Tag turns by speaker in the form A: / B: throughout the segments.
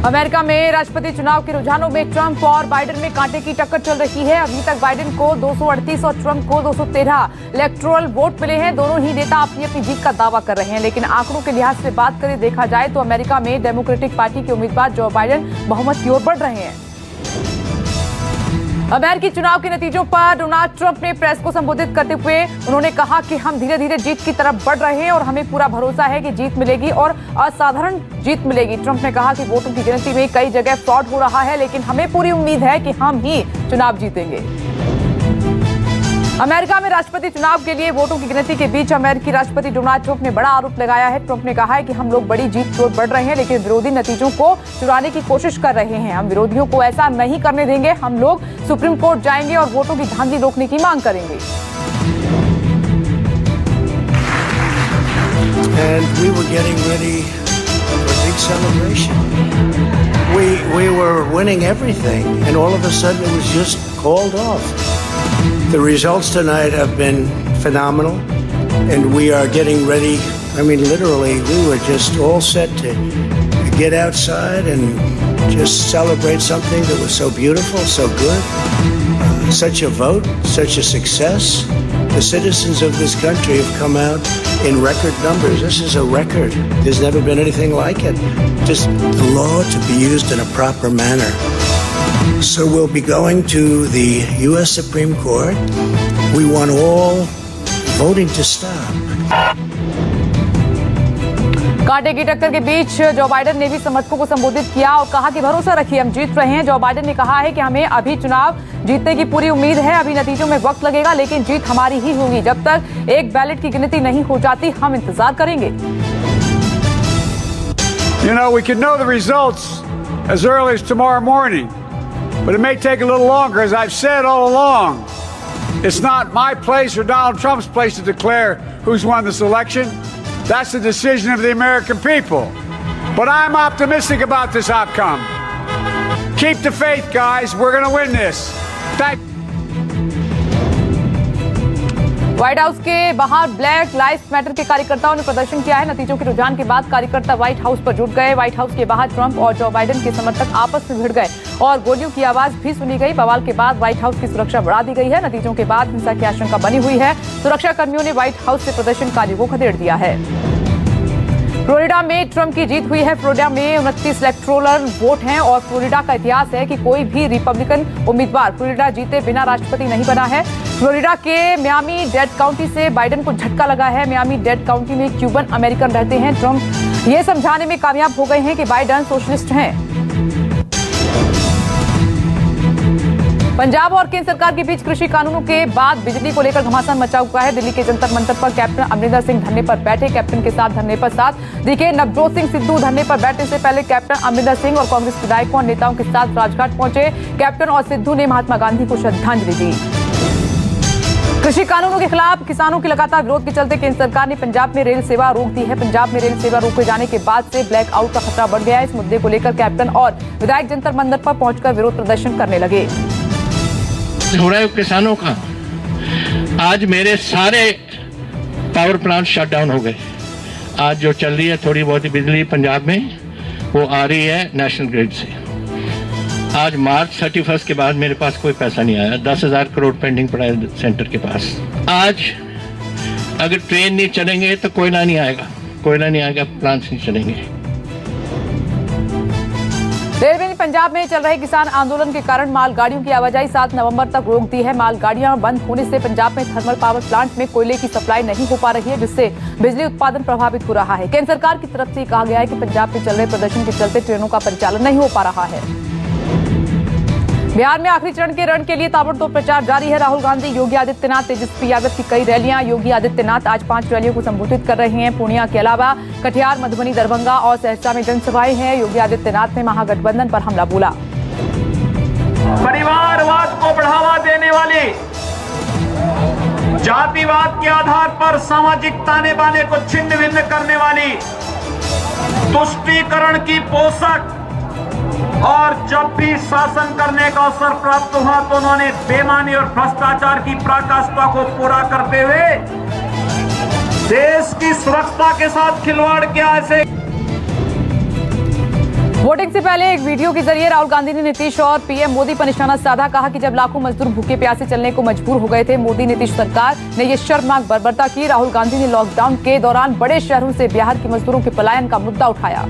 A: America में राष्ट्रपति चुनाव के रुझानों में ट्रंप और बाइडेन में कांटे की टक्कर चल रही है। अभी तक बाइडेन को 238 और ट्रंप को 213 इलेक्टोरल वोट मिले हैं। दोनों ही नेता अपनी अपनी जीत का दावा कर रहे हैं, लेकिन आंकड़ों के लिहाज से बात करें देखा जाए तो अमेरिका में डेमोक्रेटिक पार्टी के उम्मीदवार जो बाइडेन बहुमत की ओर बढ़ रहे हैं। अमेरिकी चुनाव के नतीजों पर डोनाल्ड ट्रंप ने प्रेस को संबोधित करते हुए उन्होंने कहा कि हम धीरे धीरे जीत की तरफ बढ़ रहे हैं और हमें पूरा भरोसा है कि जीत मिलेगी और असाधारण जीत मिलेगी। ट्रंप ने कहा कि वोटों की गिनती में कई जगह फ्रॉड हो रहा है, लेकिन हमें पूरी उम्मीद है कि हम ही चुनाव जीतेंगे। अमेरिका में राष्ट्रपति चुनाव के लिए वोटों की गिनती के बीच अमेरिकी राष्ट्रपति डोनाल्ड ट्रंप ने बड़ा आरोप लगाया है। ट्रंप ने कहा है कि हम लोग बड़ी जीत की ओर बढ़ रहे हैं, लेकिन विरोधी नतीजों को चुराने की कोशिश कर रहे हैं। हम विरोधियों को ऐसा नहीं करने देंगे। हम लोग सुप्रीम कोर्ट जाएंगे और वोटों की धांधली रोकने की मांग करेंगे।
B: And we were getting ready for a big celebration. We were winning everything, and all of a sudden it was just called off. The results tonight have been phenomenal, and we are getting ready. I mean, literally, we were just all set to get outside and just celebrate something that was so beautiful, so good. Such a vote, such a success. The citizens of this country have come out in record numbers. This is a record. There's never been anything like it. Just the law to be used in a proper manner. So we'll be going to the U.S. Supreme Court. We want all voting to stop.
A: कांटे की टक्कर के बीच Joe Biden ने भी समर्थकों को संबोधित किया और कहा कि भरोसा रखिए, हम जीत रहे हैं। जो बाइडेन ने कहा है कि हमें अभी चुनाव जीतने की पूरी उम्मीद है। अभी नतीजों में वक्त लगेगा, लेकिन जीत हमारी ही होगी। जब तक एक बैलेट की गिनती नहीं हो जाती, हम इंतजार करेंगे।
C: You know, we could know the results as early as tomorrow morning, but it may take a little longer. As I've said all along, it's not my place or Donald Trump's place to declare who's won this election. That's the decision of the American people. But I'm optimistic about this outcome. Keep the faith, guys. We're going to win this. Thank you.
A: White house के बाहर black lives matter के कार्यकर्ताओं ने प्रदर्शन किया है। नतीजों के रुझान के बाद कार्यकर्ता व्हाइट हाउस पर जुट गए। व्हाइट हाउस के बाहर ट्रंप और जो बाइडेन के समर्थक आपस में भिड़ गए और गोलियों की आवाज भी सुनी गई। बवाल के बाद व्हाइट हाउस की सुरक्षा बढ़ा दी गई है। नतीजों के बाद हिंसा की आशंका बनी हुई है। सुरक्षा कर्मियों ने व्हाइट हाउस से प्रदर्शनकारियों को खदेड़ दिया है। फ्लोरिडा में ट्रंप की जीत हुई है। फ्लोरिडा में 29 इलेक्टोरल वोट हैं और फ्लोरिडा का इतिहास है कि कोई भी रिपब्लिकन उम्मीदवार फ्लोरिडा जीते बिना राष्ट्रपति नहीं बना है। फ्लोरिडा के मियामी डेड काउंटी से बाइडेन को झटका लगा है। मियामी डेड काउंटी में क्यूबन अमेरिकन रहते हैं। ट्रंप ये समझाने में कामयाब हो गए हैं कि बाइडेन सोशलिस्ट हैं। पंजाब और केंद्र सरकार के बीच कृषि कानूनों के बाद बिजली को लेकर घमासान मचा हुआ है। दिल्ली के जंतर मंतर पर कैप्टन अमरिंदर सिंह धरने पर बैठे। कैप्टन के साथ धरने पर साथ दिखे नवजोत सिंह सिद्धू। धरने पर बैठने से पहले कैप्टन अमरिंदर सिंह और कांग्रेस विधायकों और नेताओं के साथ राजघाट पहुंचे। कैप्टन और सिद्धू ने महात्मा गांधी को श्रद्धांजलि दी। कृषि कानूनों के खिलाफ किसानों के लगातार विरोध के चलते केंद्र सरकार ने पंजाब में रेल सेवा रोक दी है। पंजाब में रेल सेवा रोके जाने के बाद से ब्लैक आउट का खतरा बढ़ गया है। इस मुद्दे को लेकर कैप्टन और विधायक जंतर मंतर पर पहुंचकर विरोध प्रदर्शन करने लगे।
D: हो रहा है किसानों का। आज मेरे सारे पावर प्लांट शट डाउन हो गए। आज जो चल रही है थोड़ी बहुत बिजली पंजाब में वो आ रही है नेशनल ग्रिड से। आज मार्च 31 के बाद मेरे पास कोई पैसा नहीं आया। 10,000 करोड़ पेंडिंग पड़ा है सेंटर के पास। आज अगर ट्रेन नहीं चलेंगे तो कोयला नहीं आएगा, कोयला नहीं आएगा, प्लांट्स नहीं चलेंगे।
A: रेलवे ने पंजाब में चल रहे किसान आंदोलन के कारण मालगाड़ियों की आवाजाही 7 नवंबर तक रोक दी है। मालगाड़ियां बंद होने से पंजाब में थर्मल पावर प्लांट में कोयले की सप्लाई नहीं हो पा रही है, जिससे बिजली उत्पादन प्रभावित हो रहा है। केंद्र सरकार की तरफ से कहा गया है कि पंजाब में चल रहे प्रदर्शन के चलते ट्रेनों का परिचालन नहीं हो पा रहा है। बिहार में आखिरी चरण के रण के लिए ताबड़तोड़ प्रचार जारी है। राहुल गांधी, योगी आदित्यनाथ, तेजस्वी यादव की कई रैलियां। योगी आदित्यनाथ आज 5 रैलियों को संबोधित कर रहे हैं। पूर्णिया के अलावा कटिहार, मधुबनी, दरभंगा और सहरसा में जनसभाएं हैं। योगी आदित्यनाथ ने महागठबंधन पर हमला बोला।
E: परिवारवाद को बढ़ावा देने वाली, जातिवाद के आधार पर सामाजिक ताने बाने को छिन्न भिन्न करने वाली, तुष्टीकरण की पोषक और जब भी शासन करने का अवसर प्राप्त हुआ तो उन्होंने बेईमानी और भ्रष्टाचार की पराकाष्ठा को पूरा करते हुए देश की सुरक्षा के साथ खिलवाड़ किया। ऐसे
A: वोटिंग से पहले एक वीडियो के जरिए राहुल गांधी ने नीतीश और पीएम मोदी पर निशाना साधा। कहा कि जब लाखों मजदूर भूखे प्यासे चलने को मजबूर हो गए थे, मोदी नीतीश सरकार ने ये शर्मनाक बर्बरता की। राहुल गांधी ने लॉकडाउन के दौरान बड़े शहरों से बिहार के मजदूरों के पलायन का मुद्दा उठाया।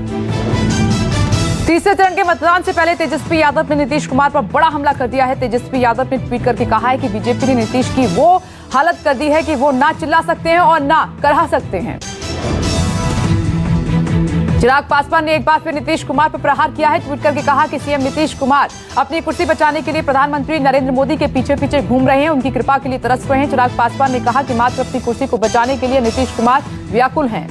A: तीसरे चरण के मतदान से पहले तेजस्वी यादव ने नीतीश कुमार पर बड़ा हमला कर दिया है। तेजस्वी यादव ने ट्वीट करके कहा है कि बीजेपी ने नीतीश की वो हालत कर दी है कि वो ना चिल्ला सकते हैं और ना करहा सकते हैं। चिराग पासवान ने एक बार फिर नीतीश कुमार पर प्रहार किया है। ट्वीट करके कहा कि सीएम नीतीश कुमार अपनी कुर्सी बचाने के लिए प्रधानमंत्री नरेंद्र मोदी के पीछे पीछे घूम रहे हैं, उनकी कृपा के लिए तरस रहे हैं। चिराग पासवान ने कहा कि मात्र अपनी कुर्सी को बचाने के लिए नीतीश कुमार व्याकुल हैं।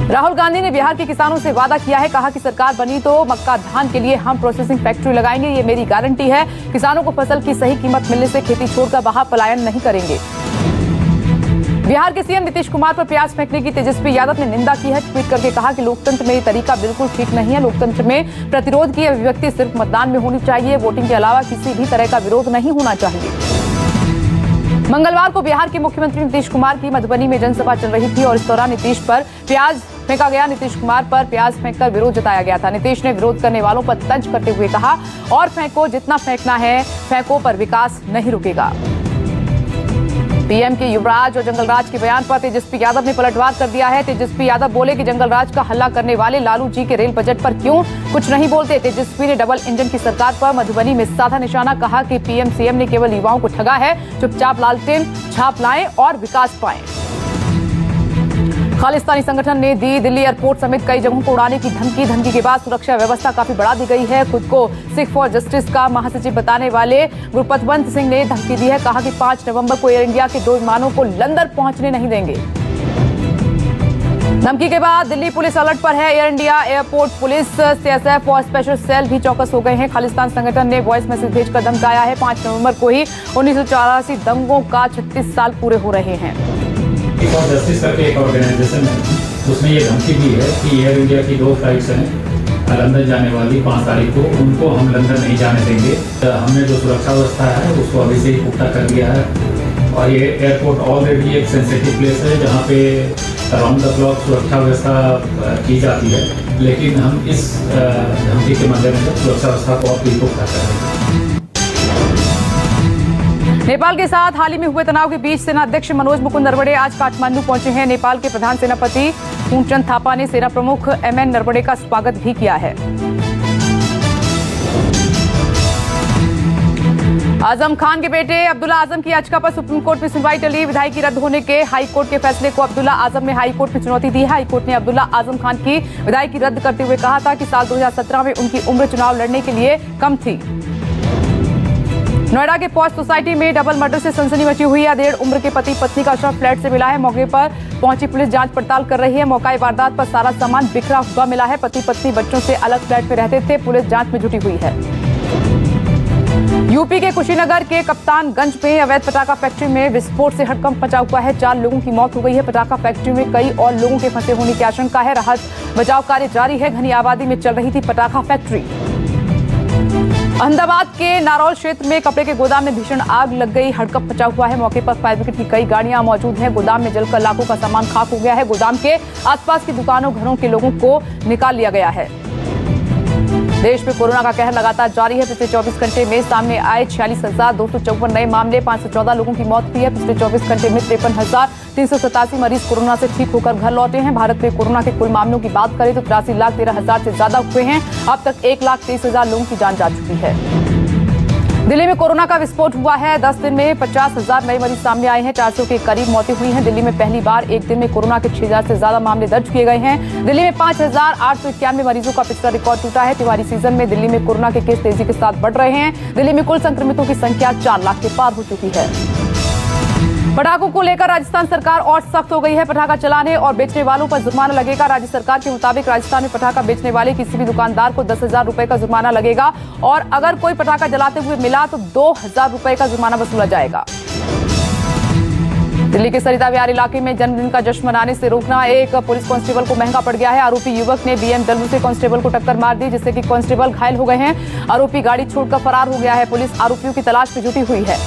A: राहुल गांधी ने बिहार के किसानों से वादा किया है। कहा कि सरकार बनी तो मक्का धान के लिए हम प्रोसेसिंग फैक्ट्री लगाएंगे, ये मेरी गारंटी है। किसानों को फसल की सही कीमत मिलने से खेती छोड़कर बाहर पलायन नहीं करेंगे। बिहार के सीएम नीतीश कुमार पर प्याज फेंकने की तेजस्वी यादव ने निंदा की है। ट्वीट करके कहा कि लोकतंत्र में ये तरीका बिल्कुल ठीक नहीं है। लोकतंत्र में प्रतिरोध की अभिव्यक्ति सिर्फ मतदान में होनी चाहिए, वोटिंग के अलावा किसी भी तरह का विरोध नहीं होना चाहिए। मंगलवार को बिहार के मुख्यमंत्री नीतीश कुमार की मधुबनी में जनसभा चल रही थी और इस दौरान नीतीश पर प्याज फेंका गया। नीतीश कुमार पर प्याज फेंककर विरोध जताया गया था। नीतीश ने विरोध करने वालों पर तंज करते हुए कहा, और फेंको, जितना फेंकना है फेंको, पर विकास नहीं रुकेगा। पीएम के युवराज और जंगलराज के बयान पर तेजस्वी यादव ने पलटवार कर दिया है। तेजस्वी यादव बोले कि जंगलराज का हल्ला करने वाले लालू जी के रेल बजट पर क्यों कुछ नहीं बोलते। तेजस्वी ने डबल इंजन की सरकार पर मधुबनी में साधा निशाना। कहा कि पीएम सीएम ने केवल युवाओं को ठगा है, चुपचाप लालटेन छाप लाएं और विकास पाएं। खालिस्तानी संगठन ने दी दिल्ली एयरपोर्ट समेत कई जगहों को उड़ाने की धमकी के बाद सुरक्षा व्यवस्था काफी बढ़ा दी गई है। खुद को सिख फॉर जस्टिस का महासचिव बताने वाले गुरपतवंत सिंह ने धमकी दी है। कहा कि 5 नवंबर को एयर इंडिया के 2 विमानों को लंदन पहुंचने नहीं देंगे। धमकी के बाद दिल्ली पुलिस अलर्ट पर है। Air India airport police, CSF और स्पेशल सेल भी चौकस हो गए हैं। खालिस्तान संगठन ने वॉइस मैसेज भेजकर धमकाया है। 5 नवंबर को ही 1984 दंगों का 36 साल पूरे हो रहे हैं।
F: फॉर जस्टिस करके एक ऑर्गेनाइजेशन है, उसने ये धमकी दी है कि एयर इंडिया की 2 फ्लाइट्स हैं लंदन जाने वाली 5 तारीख को, उनको हम लंदन नहीं जाने देंगे। हमने जो सुरक्षा व्यवस्था है उसको अभी से ही पुख्ता कर दिया है और ये एयरपोर्ट ऑलरेडी एक सेंसिटिव प्लेस है जहाँ पे अराउंड द क्लॉक सुरक्षा व्यवस्था की जाती है, लेकिन हम इस धमकी के मद्देनजर सुरक्षा व्यवस्था को और भी पुख्ता करेंगे।
A: नेपाल के साथ हाल ही में हुए तनाव के बीच सेना अध्यक्ष मनोज मुकुंद नरवणे आज काठमांडू पहुंचे हैं। नेपाल के प्रधान सेनापति पूर्णचंद थापा ने सेना प्रमुख एमएन नरवणे का स्वागत भी किया है। आजम खान के बेटे अब्दुल्ला आजम की याचिका पर सुप्रीम कोर्ट में सुनवाई टली। विधायकी रद्द होने के हाई कोर्ट के फैसले को अब्दुल्ला आजम ने हाई कोर्ट में चुनौती दी है। हाई कोर्ट ने अब्दुल्ला आजम खान की विधायकी रद्द करते हुए कहा था कि साल 2017 में उनकी उम्र चुनाव लड़ने के लिए कम थी। नोएडा के पॉश सोसाइटी में डबल मर्डर से सनसनी मची हुई है। 1.5 उम्र के पति पत्नी का शव फ्लैट से मिला है। मौके पर पहुंची पुलिस जांच पड़ताल कर रही है। मौके वारदात पर सारा सामान बिखरा हुआ मिला है। पति पत्नी बच्चों से अलग फ्लैट में रहते थे। पुलिस जांच में जुटी हुई है। यूपी के कुशीनगर के कप्तानगंज में अवैध पटाखा फैक्ट्री में विस्फोट से हड़कंप मचा हुआ है। 4 लोगों की मौत हो गई है। पटाखा फैक्ट्री में कई और लोगों के फंसे होने की आशंका है। राहत बचाव कार्य जारी है। घनी आबादी में चल रही थी पटाखा फैक्ट्री। अहमदाबाद के नारौल क्षेत्र में कपड़े के गोदाम में भीषण आग लग गई। हड़कंप मचा हुआ है। मौके पर फायर ब्रिगेड की कई गाड़ियां मौजूद हैं। गोदाम में जलकर लाखों का सामान खाक हो गया है। गोदाम के आसपास की दुकानों घरों के लोगों को निकाल लिया गया है। देश में कोरोना का कहर लगातार जारी है। पिछले 24 घंटे में सामने आए 46,254 नए मामले, 514 लोगों की मौत हुई है। पिछले 24 घंटे में 53,387 मरीज कोरोना से ठीक होकर घर लौटे हैं। भारत में कोरोना के कुल मामलों की बात करें तो 83,13,000 से ज्यादा हुए हैं। अब तक 1,23,000 लोगों की जान जा चुकी है। दिल्ली में कोरोना का विस्फोट हुआ है। 10 दिन में 50,000 नए मरीज सामने आए हैं। 400 के करीब मौतें हुई हैं। दिल्ली में पहली बार एक दिन में कोरोना के 6,000 से ज्यादा मामले दर्ज किए गए हैं। दिल्ली में 5,891 मरीजों का पिछला रिकॉर्ड टूटा है। त्योहारी सीजन में दिल्ली में कोरोना के केस तेजी के साथ बढ़ रहे हैं। दिल्ली में कुल संक्रमितों की संख्या 4 लाख के पार हो चुकी है। पटाखों को लेकर राजस्थान सरकार और सख्त हो गई है। पटाखा चलाने और बेचने वालों पर जुर्माना लगेगा। राज्य सरकार के मुताबिक राजस्थान में पटाखा बेचने वाले किसी भी दुकानदार को 10,000 रुपए का जुर्माना लगेगा और अगर कोई पटाखा जलाते हुए मिला तो 2,000 रुपए का जुर्माना वसूला जाएगा। दिल्ली के सरिता विहार इलाके में जन्मदिन का जश्न मनाने से रोकना एक पुलिस कांस्टेबल को महंगा पड़ गया है। आरोपी युवक ने बीएमडब्ल्यू से कांस्टेबल को टक्कर मार दी, जिससे कि कांस्टेबल घायल हो गए हैं। आरोपी गाड़ी छोड़कर फरार हो गया है। पुलिस आरोपियों की तलाश में जुटी हुई है।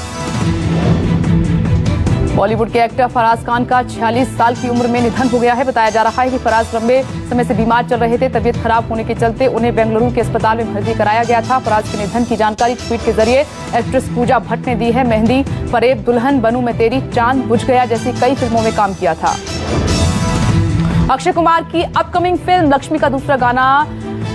A: बॉलीवुड के एक्टर फराज खान का 46 साल की उम्र में निधन हो गया है। बताया जा रहा है कि फराज लंबे समय से बीमार चल रहे थे। तबीयत खराब होने के चलते उन्हें बेंगलुरु के अस्पताल में भर्ती कराया गया था। फराज के निधन की जानकारी ट्वीट के जरिए एक्ट्रेस पूजा भट्ट ने दी है। मेहंदी, परेड, दुल्हन बनूं मैं तेरी, चांद बुझ गया जैसी कई फिल्मों में काम किया था। अक्षय कुमार की अपकमिंग फिल्म लक्ष्मी का दूसरा गाना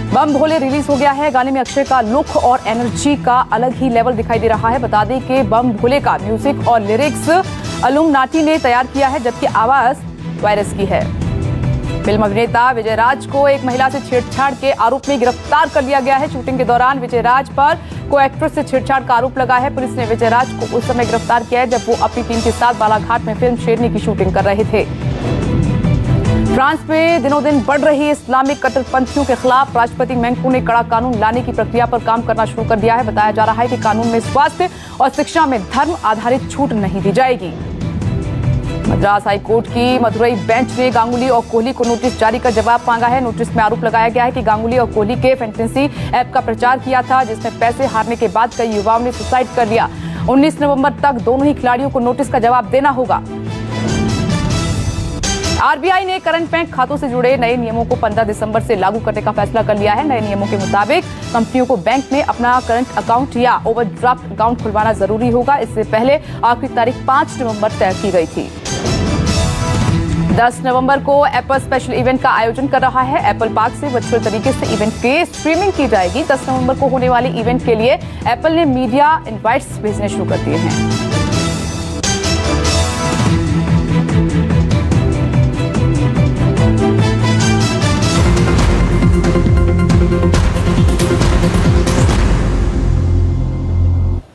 A: बम भोले रिलीज हो गया है। गाने में अक्षय का लुक और एनर्जी का अलग ही लेवल दिखाई दे रहा है। बता दें कि बम भोले का म्यूजिक और लिरिक्स इल्लुमिनाटी ने तैयार किया है, जबकि आवाज वायरस की है। फिल्म अभिनेता विजय राज को एक महिला से छेड़छाड़ के आरोप में गिरफ्तार कर लिया गया है। शूटिंग के दौरान विजय राज पर को एक्ट्रेस से छेड़छाड़ का आरोप लगा है। पुलिस ने विजय राज को उस समय गिरफ्तार किया है जब वो अपनी टीम के साथ बालाघाट में फिल्म शेरनी की शूटिंग कर रहे थे। फ्रांस में दिनों दिन बढ़ रही इस्लामिक कट्टरपंथियों के खिलाफ राष्ट्रपति मैक्रों ने कड़ा कानून लाने की प्रक्रिया पर काम करना शुरू कर दिया है। बताया जा रहा है कि कानून में स्वास्थ्य और शिक्षा में धर्म आधारित छूट नहीं दी जाएगी। मद्रास हाई कोर्ट की मदुरई बेंच ने गांगुली और कोहली को नोटिस जारी कर जवाब मांगा है। नोटिस में आरोप लगाया गया है कि गांगुली और कोहली के फैंटेसी ऐप का प्रचार किया था, जिसमें पैसे हारने के बाद कई युवाओं ने सुसाइड कर लिया। 19 नवंबर तक दोनों ही खिलाड़ियों को नोटिस का जवाब देना होगा। आरबीआई ने करंट बैंक खातों से जुड़े नए नियमों को 15 दिसंबर से लागू करने का फैसला कर लिया है। नए नियमों के मुताबिक कंपनियों को बैंक में अपना करंट अकाउंट या ओवरड्राफ्ट अकाउंट खुलवाना जरूरी होगा। इससे पहले आखिरी तारीख 5 नवंबर तय की गई थी। 10 नवंबर को एप्पल स्पेशल इवेंट का आयोजन कर रहा है। एप्पल पार्क से वर्चुअल तरीके से इवेंट की स्ट्रीमिंग की जाएगी। 10 नवंबर को होने वाले इवेंट के लिए एप्पल ने मीडिया इनवाइट्स भेजने शुरू कर दिए हैं।